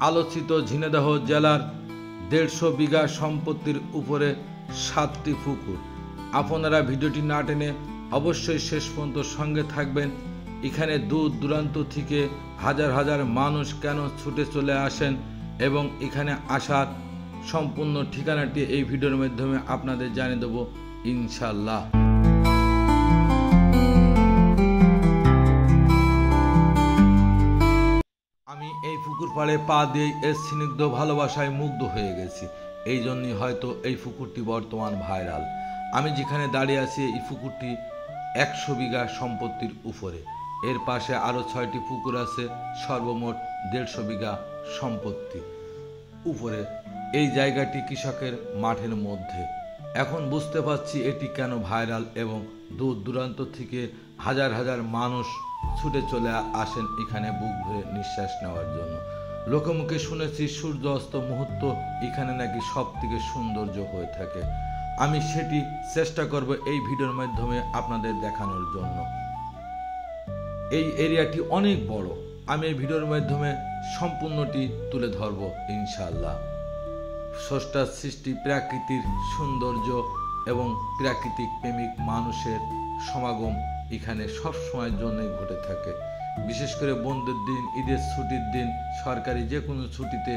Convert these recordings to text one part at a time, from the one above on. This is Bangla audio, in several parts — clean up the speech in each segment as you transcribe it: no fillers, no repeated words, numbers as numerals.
আলোচিত ঝিনাইদহ জেলার 150 বিঘা সম্পত্তির উপরে 7টি পুকুর। আপনারা ভিডিওটি না টেনে অবশ্যই শেষ পর্যন্ত সঙ্গে থাকবেন। এখানে দূর দূরান্ত থেকে হাজার হাজার মানুষ কেন ছুটে চলে আসেন এবং এখানে আসার সম্পূর্ণ ঠিকানাটি এই ভিডিওর মাধ্যমে আপনাদের জানিয়ে দেব ইনশাআল্লাহ। আমি এই পুকুর পাড়ে পা দিয়ে এর স্নিগ্ধ ভালোবাসায় মুগ্ধ হয়ে গেছি। এই জন্যই হয়তো এই পুকুরটি বর্তমান ভাইরাল। আমি যেখানে দাঁড়িয়ে আছি এই পুকুরটি 100 বিঘা সম্পত্তির উপরে। এর পাশে আরও 6টি পুকুর আছে, সর্বমোট 150 বিঘা সম্পত্তি উপরে। এই জায়গাটি কৃষকের মাঠের মধ্যে। এখন বুঝতে পারছি এটি কেন ভাইরাল এবং দূর দূরান্ত থেকে হাজার হাজার মানুষ ছুটে চলে আসেন এখানে বুক ভরে নিঃশ্বাস নেওয়ার জন্য। লোকমুখে শুনেছি সূর্য অস্ত মুহূর্ত এখানে নাকি সব থেকে সৌন্দর্য হয়ে থাকে। আমি সেটি চেষ্টা করব এই ভিডিওর মাধ্যমে আপনাদের দেখানোর জন্য। এই এরিয়াটি অনেক বড়। আমি এই ভিডিওর মাধ্যমে সম্পূর্ণটি তুলে ধরব ইনশাআল্লাহ। স্রষ্টার সৃষ্টি, প্রাকৃতিক সৌন্দর্য এবং প্রাকৃতিক প্রেমিক মানুষের সমাগম এখানে সব সময়ের জন্যই ঘটে থাকে। বিশেষ করে বন্ধের দিন, ঈদের ছুটির দিন, সরকারি যে কোনো ছুটিতে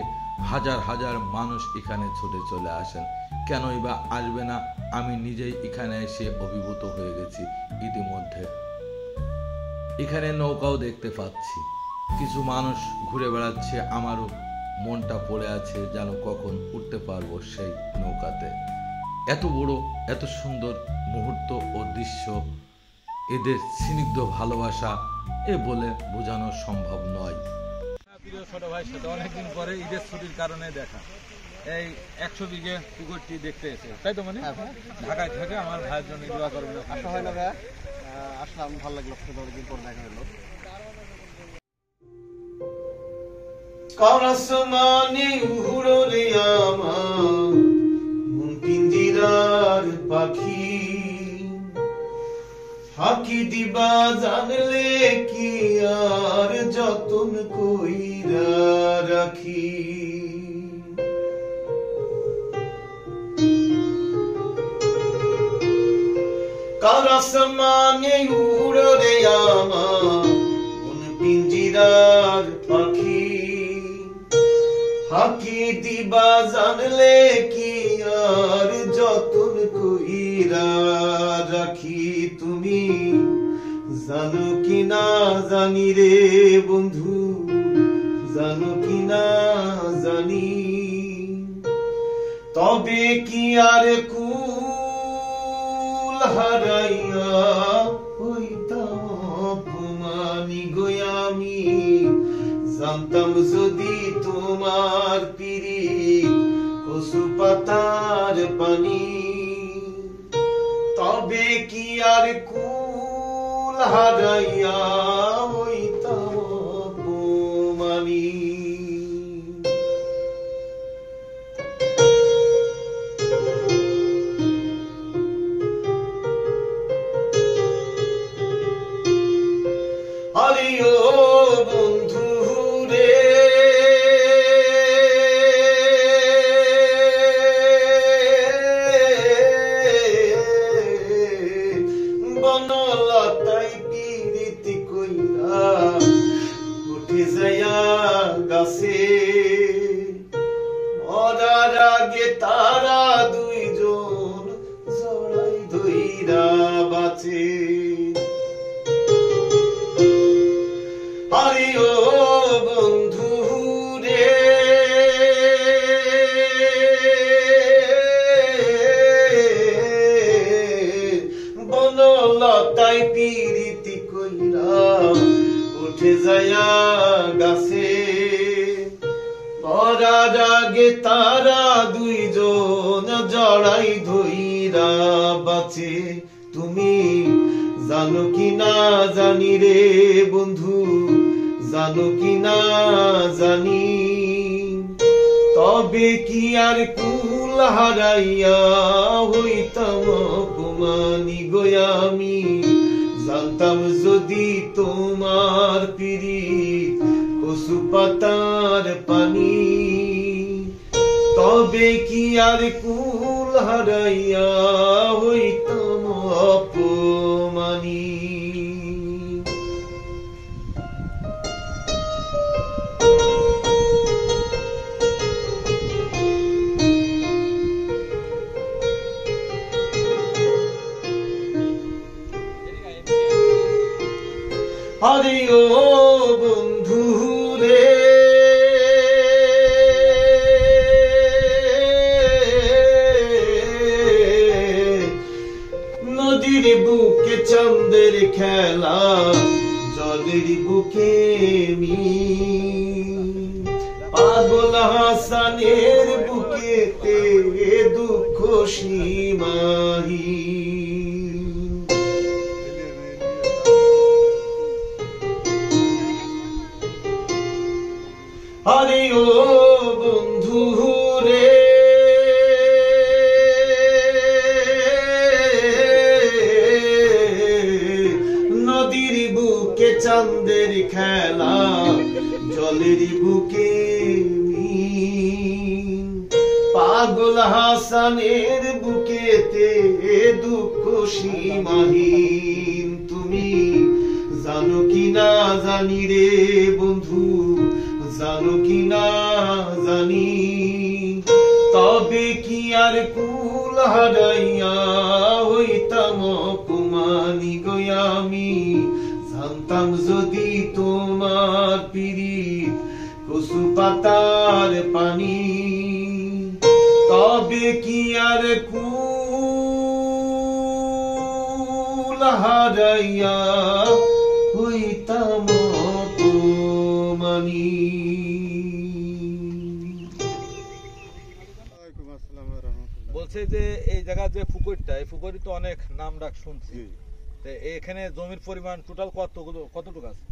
হাজার হাজার মানুষ এখানে ছুটে চলে আসেন। কেনই বা আসবে না? আমি নিজেই এখানে এসে অভিভূত হয়ে গেছি ইতিমধ্যে। এখানে নৌকাও দেখতে পাচ্ছি, কিছু মানুষ ঘুরে বেড়াচ্ছে। আমারও মনটা পড়ে আছে যেন কখন উঠতে পারবো সেই নৌকাতে। এত বড়, এত সুন্দর মুহূর্ত ও দৃশ্য, এদের স্নিগ্ধ ভালোবাসা এ বলে বোঝানো সম্ভব নয়। প্রিয় ছোট ভাইয়ের সাথে অনেকদিন পরে ঈদের ছুটির কারণে দেখা। এই 100 বিঘে পুকুরটি দেখতে এসে, তাই তো? মানে ঢাকায় থেকে আমার ভাইয়ের জন্য দোয়া করবেন। আসা হয় না ভাইয়া, আসলাম, ভালো লাগলো, অনেকদিন পর দেখা হলো। কারাসমানে উড়রে আমার মন পিঞ্জিরার পাখি, ফাঁকি দিবা জানলে কি আর যতন কইরা রাখি। কারাসমানে উড়রে আমার মন পিঞ্জিরার পাখি, ফাঁকি দিবা জানলে কি আর যতন কইরা রাখি। তুমি জানো কি না জানি রে বন্ধু, জানো কি না জানি, তবে কি আর কুল হারাইয়া হইতাম অপমানি গো আমি। জানতাম যদি তোমার পিরিত কচু পাতার পানি, তবে কি আর কুল হারাইয়া হইতাম অপমানি। আরে ও বন্ধু রে, বনলতাই পিরিতি কইরা উঠে যাইয়া গাছে, মরার আগে তারা দুইজন জড়াই ধইরা বাঁচে। আরে ও বন্ধু রে, বনলতাই পিরিতি কইরা উঠে যাইয়া গাছে, মরার আগে তারা দুইজন জড়াই ধইরা বাঁচে। তুমি জানো কি না জানি রে বন্ধু, জানো কি না জানি, তবে কি আর কুল হারাইয়া হইতাম অপমানি গো আমি। জানতাম যদি তোমার পিরিত কচু পাতার পানি, তবে কি আর কুল হারাইয়া হইতাম অপমানী। আরে ও বন্ধু রে, নদীর বুকে চাঁদের খেলা, জলের বুকে পাগল হাসানের বুকেতে দুঃখ সীমাহীন। আরে ও বন্ধু রে, নদীর বুকে চাঁদের খেলা, জলের বুকে পাগল হাসানের বুকেতে দুঃখ সীমাহীন। তুমি জানো কি না জানি রে বন্ধু, জানো কি না জানি, তবে কি আর কুল হারাইয়া হইতাম অপমানী গো আমি। জানতাম যদি তোমার পিরিত কচু পাতার পানি, তবে কি আর কুল হারাইয়া হইতাম অপমানী। ওয়ালাইকুম আসসালাম ওয়া রাহমাতুল্লাহ। বলছে যে এই জায়গার যে পুকুরটা, এই পুকুরই তো অনেক নাম ডাক শুনছি। তো এখানে জমির পরিমাণ টোটাল কতটুকু আছে?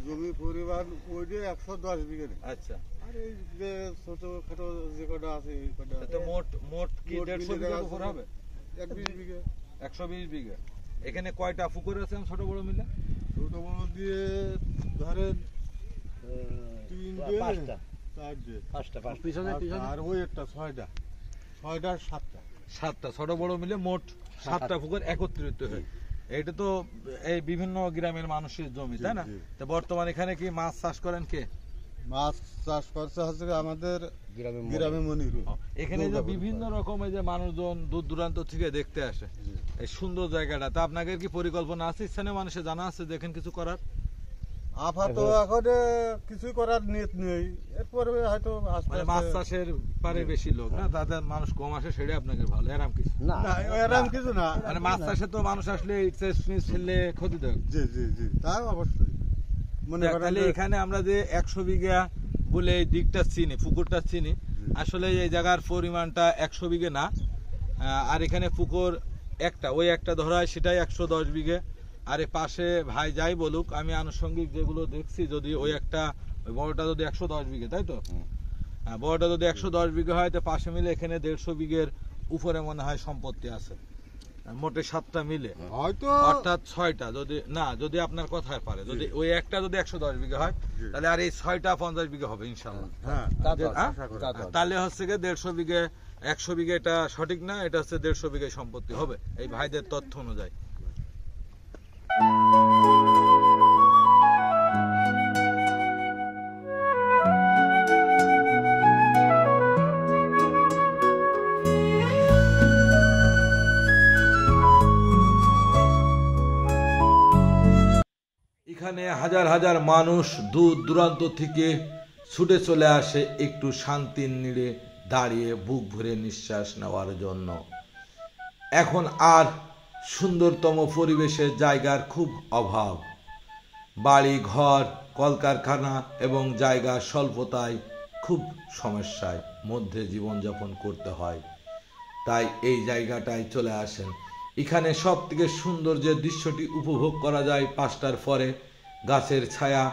জমি পরিমাণ ওই যে 110 বিঘা। আচ্ছা, আর এই যে ছোট ছোট যে কটা আছে এই কটা, তো মোট কি মোট 150 মিলে বিঘার আছে উপর হবে? 120 বিঘা। 120 বিঘা। এখানে কয়টা পুকুর আছে ছোট বড় মিলে? ছোট বড় দিয়ে ধরেন 3 দিয়ে 4 দিয়ে 5টা পিছনে আর ওই একটা 6টা 7টা ছোট বড় মিলে মোট 7টা পুকুর একত্রিত হয়। এটা তো এই বিভিন্ন গ্রামের মানুষের জমি, তাই না? জি। তো বর্তমানে এখানে কি মাছ চাষ করেন কে? মাছ চাষ করছে হচ্ছে আমাদের গ্রামে মনিরু। এখানে যে বিভিন্ন রকমের যে মানুষজন দূর দূরান্ত থেকে দেখতে আসে জি। এই সুন্দর জায়গাটা, তা আপনাদের কি পরিকল্পনা আছে, স্থানীয় মানুষের জানা আছে যে এখানে কিছু করার? আপাতত এখন কিছুই করার নিয়ত নেই, এরপরে হয়তো আস্তে মানে মাছ আস্তে। চাষের পারে বেশি লোক না, তাদের মানুষ কম আসে, সেটাই আপনাকে ভালো। এরকম কিছু না এরকম কিছু না। মানে মাছ চাষে তো মানুষ আসলে ছেলে ক্ষতিদায়ক। জি জি জি, তা অবশ্যই মনে করেন তাহলে যে- এখানে আমরা যে 100 বিঘা বলে এই দিকটা চিনি, পুকুরটা চিনি, আসলে এই জায়গার পরিমাণটা 100 বিঘে না। আর এখানে পুকুর একটা, ওই একটা ধরা হয়, সেটাই 110 বিঘে। আর এ পাশে ভাই যাই বলুক, আমি আনুষঙ্গিক যেগুলো দেখছি, যদি ওই একটা, ওই বড়টা যদি 110 বিঘে, তাই তো? বড়টা যদি 110 বিঘে হয়, তো পাশে মিলে এখানে 150 বিঘের উপরে মনে হয় সম্পত্তি আছে, মোটে 7টা মিলে। হয়তো অর্থাৎ 6টা, যদি আপনার কথায় পারে, যদি ওই একটা যদি 110 বিঘা হয়, তাহলে আর এই 6টা 50 বিঘা হবে ইনশাল্লাহ। হ্যাঁ হ্যাঁ? আশা করি। তাহলে হচ্ছে গিয়ে 150 বিঘে, 100 বিঘে এটা সঠিক না, এটা হচ্ছে 150 বিঘে সম্পত্তি হবে এই ভাইদের তথ্য অনুযায়ী। এখানে হাজার হাজার মানুষ দূর দূরান্ত থেকে ছুটে চলে আসে একটু শান্তির নিড়ে দাঁড়িয়ে বুক ভরে নিঃশ্বাস নেওয়ার জন্য। এখন আর সুন্দরতম পরিবেশের জায়গার খুব অভাব। বাড়ি ঘর, কলকারখানা এবং জায়গার স্বল্পতায় খুব সমস্যায় মধ্যে জীবনযাপন করতে হয়। তাই এই জায়গাটায় চলে আসেন। এখানে সব থেকে সুন্দর যে দৃশ্যটি উপভোগ করা যায় 5টার পরে, গাছের ছায়া,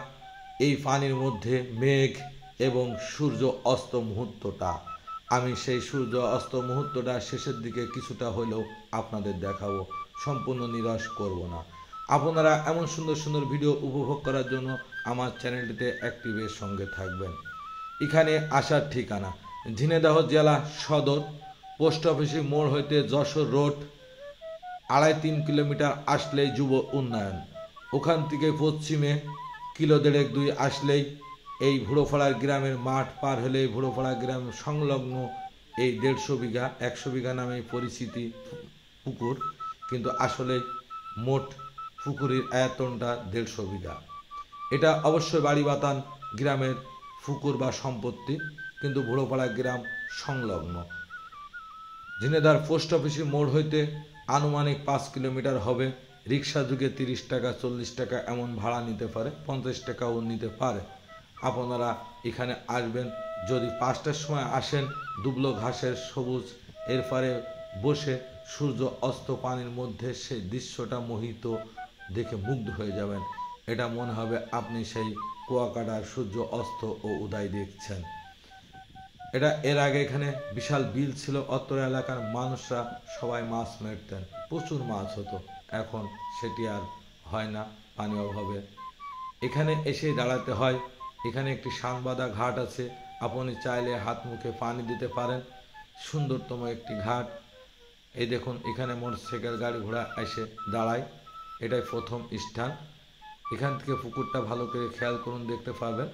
এই পানির মধ্যে মেঘ এবং সূর্য অস্ত মুহূর্তটা। আমি সেই সূর্য অস্ত মুহূর্তটা শেষের দিকে কিছুটা হলেও আপনাদের দেখাবো, সম্পূর্ণ নিরাশ করব না। আপনারা এমন সুন্দর সুন্দর ভিডিও উপভোগ করার জন্য আমার চ্যানেলটিতে অ্যাক্টিভের সঙ্গে থাকবেন। এখানে আসার ঠিকানা ঝিনাইদহ জেলা সদর, পোস্ট অফিসের মোড় হইতে যশোর রোড 2.5-3 কিলোমিটার আসলেই যুব উন্নয়ন। ওখান থেকে পশ্চিমে 1.5-2 আসলেই এই ভুড়োপাড়ার গ্রামের মাঠ পার হলেই ভুড়োপাড়া গ্রাম সংলগ্ন এই 150 বিঘা 100 বিঘা নামে পরিচিতি পুকুর, কিন্তু আসলে মোট পুকুরের আয়তনটা 150 বিঘা। এটা অবশ্যই বাড়িবাতান গ্রামের পুকুর বা সম্পত্তি, কিন্তু ভুড়োপাড়া গ্রাম সংলগ্ন। ঝিনাইদহ পোস্ট অফিসের মোড় হইতে আনুমানিক 5 কিলোমিটার হবে। রিক্সা যুগে 30 টাকা 40 টাকা এমন ভাড়া নিতে পারে, 50 টাকাও নিতে পারে। আপনারা এখানে আসবেন, যদি 5টার সময় আসেন, দুবলো ঘাসের সবুজ এর পারে বসে সূর্য অস্ত পানির মধ্যে সেই দৃশ্যটা মোহিত দেখে মুগ্ধ হয়ে যাবেন। এটা মনে হবে আপনি সেই কুয়াকাটার সূর্য অস্ত ও উদয় দেখছেন। এর আগে এখানে বিশাল বিল ছিল, অত্র এলাকার মানুষরা সবাই মাছ মারতেন, প্রচুর মাছ হতো। এখন সেটি আর হয় না পানি অভাবে। এখানে এসে দাঁড়াতে হয়। এখানে একটি সানবাঁধা ঘাট আছে, আপনি চাইলে হাত মুখে পানি দিতে পারেন। সুন্দরতম একটি ঘাট। এই দেখুন এখানে মোটরসাইকেল গাড়ি ঘোড়া এসে দাঁড়ায়। এটাই প্রথম স্থান। এখান থেকে পুকুরটা ভালো করে খেয়াল করুন, দেখতে পাবেন।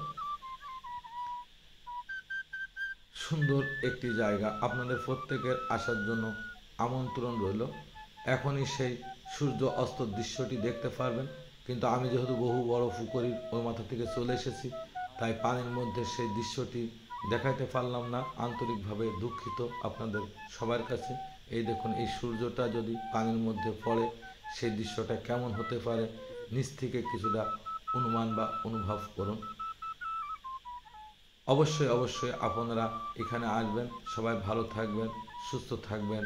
সুন্দর একটি জায়গা, আপনাদের প্রত্যেকের আসার জন্য আমন্ত্রণ রইল। এখনই সেই সূর্য অস্ত দৃশ্যটি দেখতে পারবেন, কিন্তু আমি যেহেতু বহু বড় পুকুরের ওই মাথা থেকে চলে এসেছি, তাই পানির মধ্যে সেই দৃশ্যটি দেখাতে পারলাম না। আন্তরিকভাবে দুঃখিত আপনাদের সবার কাছে। এই দেখুন, এই সূর্যটা যদি পানির মধ্যে পড়ে সেই দৃশ্যটা কেমন হতে পারে, নিচ থেকে কিছুটা অনুমান বা অনুভব করুন। অবশ্যই অবশ্যই আপনারা এখানে আসবেন, সবাই ভালো থাকবেন, সুস্থ থাকবেন।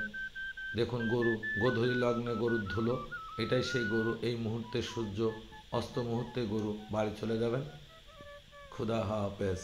দেখুন গরু, গোধূলি লগ্নে গরুর ধুলো, এটাই সেই গরু। এই মুহূর্তে সূর্য অস্ত মুহূর্তে গরু বাড়ি চলে যাবেন। খুদা হাফেজ।